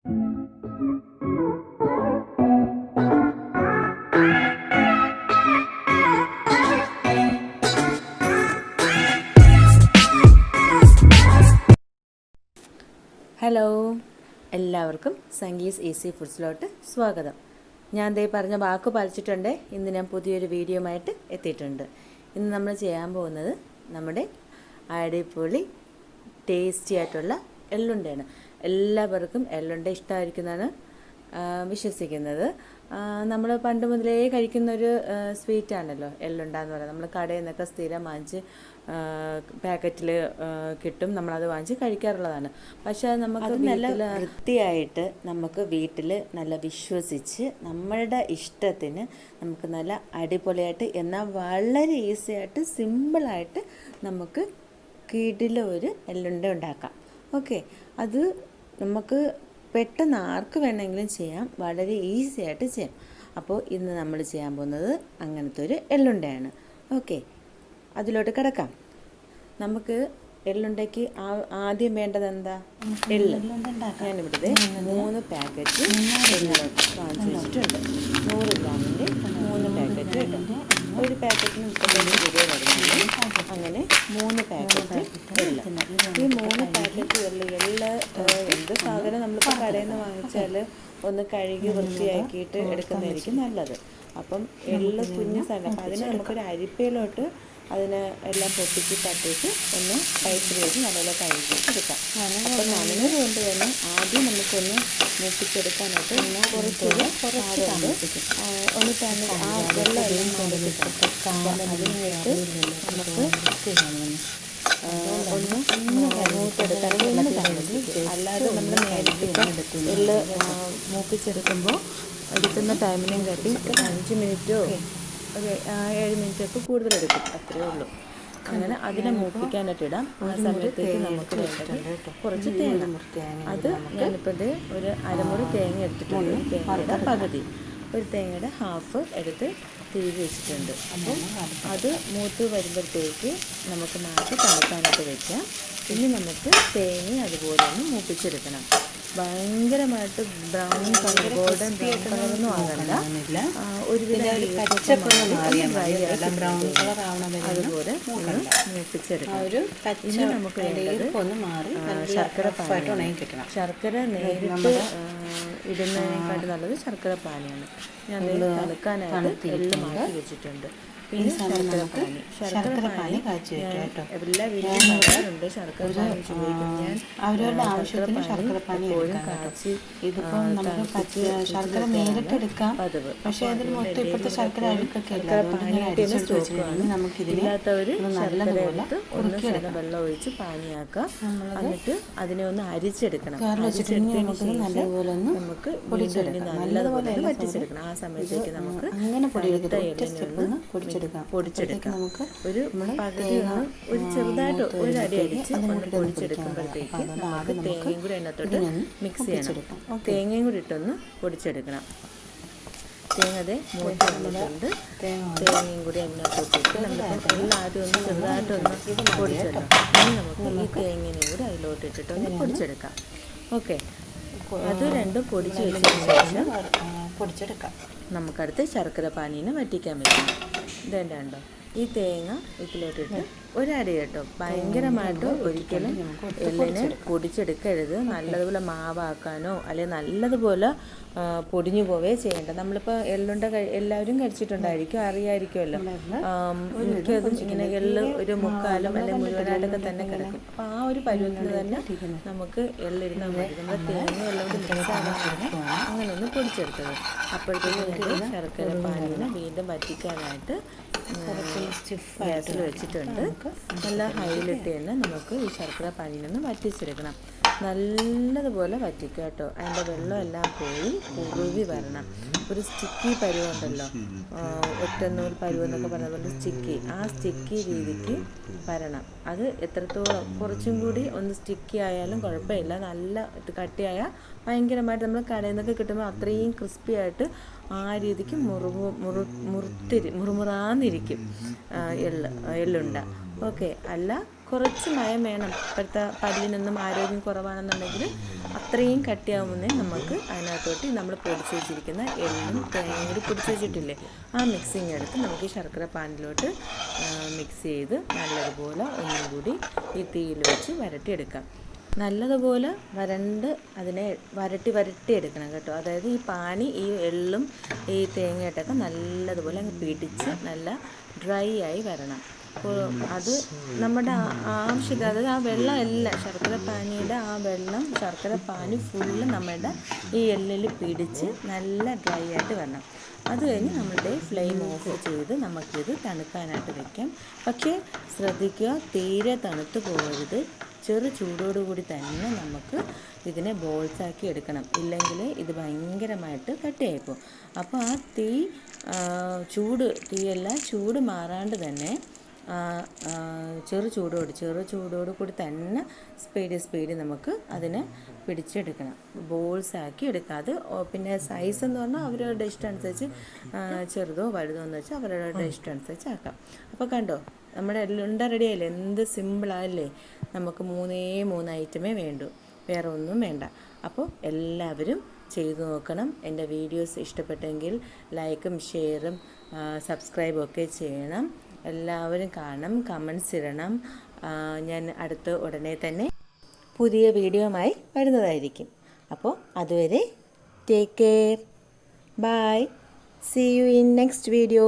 Hello, എല്ലാവർക്കും സംഗീസ് easy ഫുഡ്സിലോട്ട് സ്വാഗതം. ഞാൻ ദേ പറഞ്ഞ വാക്ക് പാലിച്ചിട്ടുണ്ട്. ഇന്ന് ഞാൻ പുതിയൊരു വീഡിയോയുമായിട്ട് എത്തിയിട്ടുണ്ട്. ഇന്ന് നമ്മൾ ചെയ്യാൻ പോകുന്നത് നമ്മുടെ അടിപൊളി ടേസ്റ്റി ആയിട്ടുള്ള എള്ളുണ്ടയാണ്. എല്ലാവർക്കും എള്ളുണ്ട ഇഷ്ടമായിരിക്കുന്നതാണ് വിശ്വസിക്കുന്നത്. നമ്മൾ പണ്ട് മുതലേ കഴിക്കുന്നൊരു സ്വീറ്റാണല്ലോ എള്ളുണ്ട എന്ന് പറയുന്നത്. നമ്മൾ കടയിൽ നിന്നൊക്കെ സ്ഥിരം വാങ്ങിച്ച് പാക്കറ്റിൽ കിട്ടും, നമ്മളത് വാങ്ങിച്ച് കഴിക്കാറുള്ളതാണ്. പക്ഷേ അത് നമുക്ക് നല്ല വൃത്തിയായിട്ട് നമുക്ക് വീട്ടിൽ നല്ല വിശ്വസിച്ച് നമ്മളുടെ ഇഷ്ടത്തിന് നമുക്ക് നല്ല അടിപൊളിയായിട്ട് എന്നാൽ വളരെ ഈസി ആയിട്ട് സിമ്പിളായിട്ട് നമുക്ക് കിടിലൊരു എള്ളുണ്ട ഉണ്ടാക്കാം. ഓക്കെ, അത് നമുക്ക് പെട്ടെന്ന് ആർക്ക് വേണമെങ്കിലും ചെയ്യാം, വളരെ ഈസി ആയിട്ട് ചെയ്യാം. അപ്പോൾ ഇന്ന് നമ്മൾ ചെയ്യാൻ പോകുന്നത് അങ്ങനത്തെ ഒരു എള്ളുണ്ടയാണ്. ഓക്കെ, അതിലോട്ട് കിടക്കാം. നമുക്ക് എള്ളുണ്ടയ്ക്ക് ആദ്യം വേണ്ടത് എന്താ? എള്ള്. ഞാനിവിടുത്തെ 3 പാക്കറ്റ് എള്ള് വാങ്ങിച്ച് വെച്ചിട്ടുണ്ട്. 100 ഗ്രാമിൻ്റെ 3 പാക്കറ്റ് കിട്ടും. ഒരു പാക്കറ്റിന് 35 രൂപ വരുന്നുണ്ട്. അങ്ങനെ 3 പാക്കറ്റ് എള്ള്. ഈ 3 പാക്കറ്റ് എള്ള് എന്ത് സാധനം നമ്മളിപ്പോൾ കടയിൽ നിന്ന് വാങ്ങിച്ചാൽ ഒന്ന് കഴുകി വൃത്തിയാക്കിയിട്ട് എടുക്കുന്നതായിരിക്കും നല്ലത്. അപ്പം എള്ള് കുഞ്ഞ് സാധനം, അപ്പം അതിന് നമുക്കൊരു അരിപ്പയിലോട്ട് അതിനെ എല്ലാം പൊട്ടിച്ച് തട്ടിയിട്ട് ഒന്ന് പൈപ്പിൽ വെച്ച് നല്ലപോലെ കഴുകി എടുക്കാം. അപ്പം നനഞ്ഞത് കൊണ്ട് തന്നെ ആദ്യം നമുക്കൊന്ന് മൂപ്പിച്ചെടുക്കാനായിട്ട് കുറച്ചൊരു ഒന്ന് തന്നെ ആ വെള്ളം എല്ലാം അതിനായിട്ട് നമുക്ക് ഒന്ന് മൂത്തെടുക്കാൻ അല്ലാതെ നമ്മൾ നേരിട്ട് എള്ള് മൂപ്പിച്ചെടുക്കുമ്പോൾ എടുക്കുന്ന ടൈമിനും കാട്ടി 5 മിനിറ്റോ ഒരു 7 മിനിറ്റൊക്കെ കൂടുതലെടുക്കും, അത്രയേ ഉള്ളൂ. അങ്ങനെ അതിനെ മൂപ്പിക്കാനായിട്ട് ഇടാം. ആ സമയത്തേക്ക് നമുക്ക് വേണ്ടത് കുറച്ച് തേങ്ങ. അത് ഞാനിപ്പോൾ ഒരു അരമുറി തേങ്ങ എടുത്തിട്ടുണ്ട്. തേങ്ങയുടെ പകുതി, ഒരു തേങ്ങയുടെ ഹാഫ് എടുത്ത് തിരികെ വെച്ചിട്ടുണ്ട്. അപ്പം അത് മൂത്ത് വരുമ്പോഴത്തേക്ക് നമുക്ക് മാറ്റി തണുക്കാനായിട്ട് വെക്കാം. ഇനി നമുക്ക് തേങ്ങ അതുപോലെ ഒന്ന് മൂപ്പിച്ചെടുക്കണം. ഭയങ്കരമായിട്ട് ബ്രൗൺ കളർ, ഗോൾഡൻ ബ്രൗൺ കളറൊന്നും ആകണ്ട, ഒരുവിധം അതുപോലെ മൂപ്പിച്ചെടുക്കണം. ഇനി നമുക്ക് വേണ്ടത് ശർക്കര പാനി. ശർക്കര നേരിട്ട് ഇടുന്നതിനെക്കാട്ട് നല്ലത് ശർക്കര പാനിയാണ്. ഞാൻ തണുക്കാനായിട്ട് എള്ള് മാറ്റി വെച്ചിട്ടുണ്ട്. പിന്നെ ശർക്കര പാനി എല്ലാ വീട്ടിലും പറയാറുണ്ട്. ശർക്കര പാനി ഉപയോഗിക്കുന്നത് ഞാൻ അവരവരുടെ ആവശ്യത്തിന് ശർക്കര പാനി കാച്ചി. ഇതിപ്പം നമുക്ക് ശർക്കര നേരിട്ട് എടുക്കാം, പക്ഷേ അതിൽ മൊത്തം ഇപ്പോഴത്തെ ശർക്കര അഴുക്കൊക്കെ നമുക്കിതില്ലാത്തവർ നല്ലതുപോലെ ഒന്ന് വെള്ളം ഒഴിച്ച് പാനിയാക്കാം. എന്നിട്ട് അതിനെ ഒന്ന് അരിച്ചെടുക്കണം. നല്ലതുപോലെ നമുക്ക് നല്ലതുപോലെ വറ്റിച്ചെടുക്കണം. ആ സമയത്തേക്ക് നമുക്ക് അങ്ങനെ പൊടിച്ചെടുക്കാം. നമുക്ക് ഒരു പകുതി ഒരു ചെറുതായിട്ട് ഒരു അടി അടിച്ച് ഒന്ന് പൊടിച്ചെടുക്കുമ്പോഴത്തേക്ക് നമുക്ക് തേങ്ങയും കൂടി അതിനകത്തോട്ട് മിക്സ് ചെയ്യണം. തേങ്ങയും കൂടി ഇട്ടൊന്ന് പൊടിച്ചെടുക്കണം. തേങ്ങ മൂത്ത് വന്നിട്ടുണ്ട്. തേങ്ങയും കൂടി അതിനകത്തോട്ടിട്ട് നമ്മളിപ്പോൾ എല്ലാം ആദ്യം ഒന്ന് ചെറുതായിട്ടൊന്ന് പൊടിച്ചെടുക്കാം. ഇനി നമുക്ക് ഈ തേങ്ങയും കൂടി അതിലോട്ട് ഇട്ടിട്ടൊന്ന് പൊടിച്ചെടുക്കാം. ഓക്കെ, അത് രണ്ടും പൊടിച്ച് വെച്ചതിന് ശേഷം പൊടിച്ചെടുക്കാം. നമുക്കടുത്ത് ശർക്കര പാനീനെ വറ്റിക്കാൻ പറ്റും. ഇതേണ്ടോ ഈ തേങ്ങ ഇതിലോട്ടിട്ട് ഒരടി കേട്ടോ. ഭയങ്കരമായിട്ട് ഒരിക്കലും എള്ളിനെ പൊടിച്ചെടുക്കരുത്. നല്ലതുപോലെ മാവാക്കാനോ അല്ലെങ്കിൽ നല്ലതുപോലെ പൊടിഞ്ഞു പോവേ ചെയ്യേണ്ട. നമ്മളിപ്പോൾ എള്ളുണ്ട എല്ലാവരും കഴിച്ചിട്ടുണ്ടായിരിക്കും, അറിയാമായിരിക്കുമല്ലോ. മിക്കതും ഇങ്ങനെ എള്ള് ഒരു മുക്കാലും അല്ലെങ്കിൽ മുഴുവനായിട്ടൊക്കെ തന്നെ കിടക്കും. അപ്പോൾ ആ ഒരു പരുവത്തിൽ തന്നെ നമുക്ക് എള്ളിരുന്നാൽ മതി. നമ്മുടെ തേങ്ങ എല്ലാം അങ്ങനെ ഒന്ന് പൊടിച്ചെടുത്തത്. അപ്പോഴത്തേക്കും ശർക്കര പാനിനെ വീണ്ടും വറ്റിക്കാനായിട്ട് ഗ്യാസിൽ വെച്ചിട്ടുണ്ട്. നല്ല ഹൈയിലിട്ട് തന്നെ നമുക്ക് ഈ ശർക്കര പാനിയിലൊന്ന് വറ്റിച്ചെടുക്കണം. നല്ലതുപോലെ വറ്റിക്കുക കേട്ടോ. അതിൻ്റെ വെള്ളമെല്ലാം പോയി കുറുകി വരണം. ഒരു സ്റ്റിക്കി പരുവുണ്ടല്ലോ, ഒറ്റനൂൽ പരുവ് എന്നൊക്കെ പറഞ്ഞതുപോലെ സ്റ്റിക്കി, ആ സ്റ്റിക്കി രീതിക്ക് വരണം. അത് എത്രത്തോളം കുറച്ചും കൂടി ഒന്ന് സ്റ്റിക്കി ആയാലും കുഴപ്പമില്ല. നല്ല കട്ടിയായാൽ ഭയങ്കരമായിട്ട് നമ്മൾ കടയിൽ നിന്നൊക്കെ കിട്ടുമ്പോൾ അത്രയും ക്രിസ്പി ആയിട്ട് ആ രീതിക്ക് മുറുമുറാന്നിരിക്കും എള്ളുണ്ട. ഓക്കെ, അല്ല കുറച്ച് മയം വേണം. ഇപ്പോഴത്തെ പല്ലിനൊന്നും ആരോഗ്യം കുറവാണെന്നുണ്ടെങ്കിൽ അത്രയും കട്ടിയാവുന്നേ നമുക്ക് അതിനകത്തോട്ട് നമ്മൾ പൊടിച്ച് വെച്ചിരിക്കുന്ന എള്ളും തേങ്ങയും കൂടി പൊടിച്ച് വെച്ചിട്ടില്ലേ, ആ മിക്സിങ് എടുത്ത് നമുക്ക് ഈ ശർക്കര പാനിലോട്ട് മിക്സ് ചെയ്ത് നല്ലതുപോലെ ഒന്നും കൂടി ഈ തീയിൽ വെച്ച് വരട്ടിയെടുക്കാം. നല്ലതുപോലെ അതിനെ വരട്ടി എടുക്കണം കേട്ടോ. അതായത് ഈ പാനി ഈ എള്ളും ഈ തേങ്ങയിട്ടൊക്കെ നല്ലതുപോലെ അങ്ങ് പിടിച്ച് നല്ല ഡ്രൈ ആയി വരണം. അപ്പോൾ അത് നമ്മുടെ ആവശ്യത്തിന്, അതായത് ആ വെള്ളം എല്ലാം ശർക്കര പാനിയുടെ ആ വെള്ളം ശർക്കര പാനി ഫുള്ള് നമ്മുടെ ഈ എള്ളിൽ പിടിച്ച് നല്ല ഡ്രൈ ആയിട്ട് വരണം. അത് കഴിഞ്ഞ് നമ്മളുടെ ഫ്ലെയിം ഓഫ് ചെയ്ത് നമുക്കിത് തണുക്കാനായിട്ട് വെക്കാം. പക്ഷേ ശ്രദ്ധിക്കുക, തീരെ തണുത്ത് പോകരുത്. ചെറു ചൂടോടുകൂടി തന്നെ നമുക്ക് ഇതിനെ ബോൾസാക്കി എടുക്കണം. ഇല്ലെങ്കിൽ ഇത് ഭയങ്കരമായിട്ട് കട്ടിയായിപ്പോവും. അപ്പോൾ ആ തീയല്ല ചൂട് മാറാണ്ട് തന്നെ ചെറു ചൂടോട് കൂടി തന്നെ സ്പീഡ് നമുക്ക് അതിനെ പിടിച്ചെടുക്കണം, ബോൾസാക്കി എടുക്കുക. അത് പിന്നെ സൈസ് എന്ന് പറഞ്ഞാൽ അവരവരുടെ ഇഷ്ടം അനുസരിച്ച് ചെറുതോ വലുതോ എന്ന് വെച്ചാൽ അവരവരുടെ ഇഷ്ടം അനുസരിച്ച് ആക്കാം. അപ്പോൾ കണ്ടോ, നമ്മുടെ ഉണ്ട റെഡിയായില്ലേ? എന്ത് സിമ്പിളായല്ലേ? നമുക്ക് 3 ഐറ്റമേ വേണ്ടൂ, വേറെ ഒന്നും വേണ്ട. അപ്പോൾ എല്ലാവരും ചെയ്തു നോക്കണം. എൻ്റെ വീഡിയോസ് ഇഷ്ടപ്പെട്ടെങ്കിൽ ലൈക്കും ഷെയറും സബ്സ്ക്രൈബും ഒക്കെ ചെയ്യണം. എല്ലാവരും കാണണം, കമൻസ് ഇടണം. ഞാൻ ഉടനെ തന്നെ പുതിയ വീഡിയോയുമായി വരുന്നതായിരിക്കും. അപ്പോൾ അതുവരെ take care, bye, see you in next video.